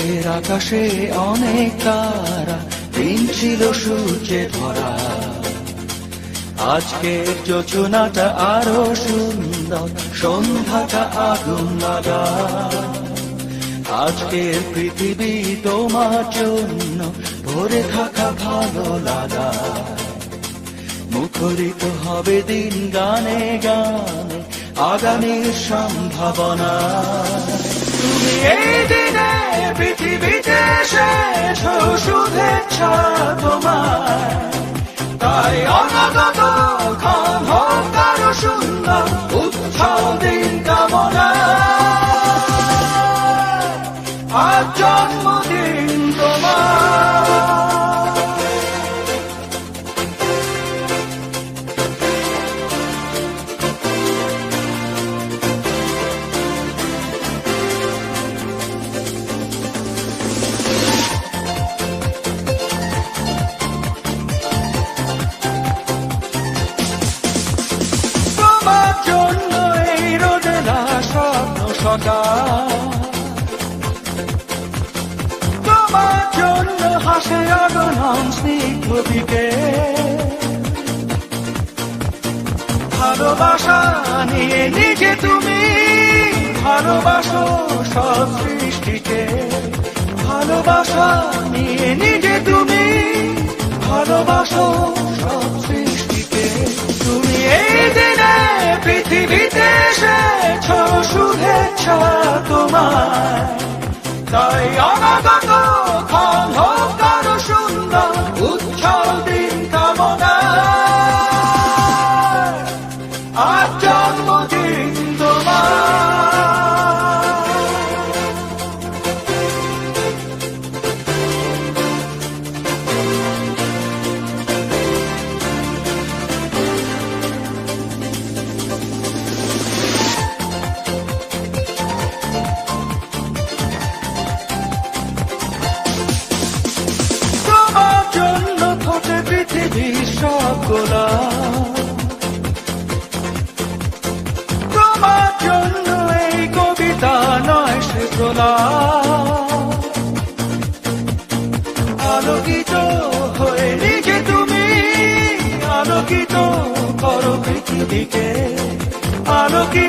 রাতের আকাশে অনেক তারা, দিন ছিল সূর্যে ভরা। আজকের যোজনাটা আরো সুন্দর, সন্ধ্যাটা আগুন লাগা। আজকের পৃথিবী তোমার জন্য ভরে থাকা ভালো লাগা। মুখরিত হবে দিন গানে গানে, আগামীর সম্ভাবনা। তুমি এই দিনে পৃথিবীতে এসেছ, শুভেচ্ছা তোমার। তাই অনাগত ক্ষণ হোক আরো সুন্দর, উৎসব দিন কামনা। আজ জন্মদিন তোমার। তোমার জন্য এই রোদেলা স্বপ্ন সকাল, তোমার জন্য হাসে আগমন স্নিগ্ধ বিকেল। ভালোবাসা নিয়ে নিজে তুমি ভালোবাসো সব সৃষ্টিকে। ভালোবাসা নিয়ে নিজে তুমি ভালোবাসো সব সৃষ্টিকে। তুমি এই দিনে পৃথিবীতে এসেছ, শুভেচ্ছা তোমার। তাই অনাগত ক্ষণ হোক আরো সুন্দর, উৎসব দিন কামনা। আজ জন্মদিন তোমার। তোমার জন্য ফোটে পৃথিবীর সব গোলাপ। তোমার জন্য এই কবিতা নয় সে গোলাপ। আলোকিত হয়ে নিজে তুমি আলোকিত করো পৃথিবীকে। আলোকিত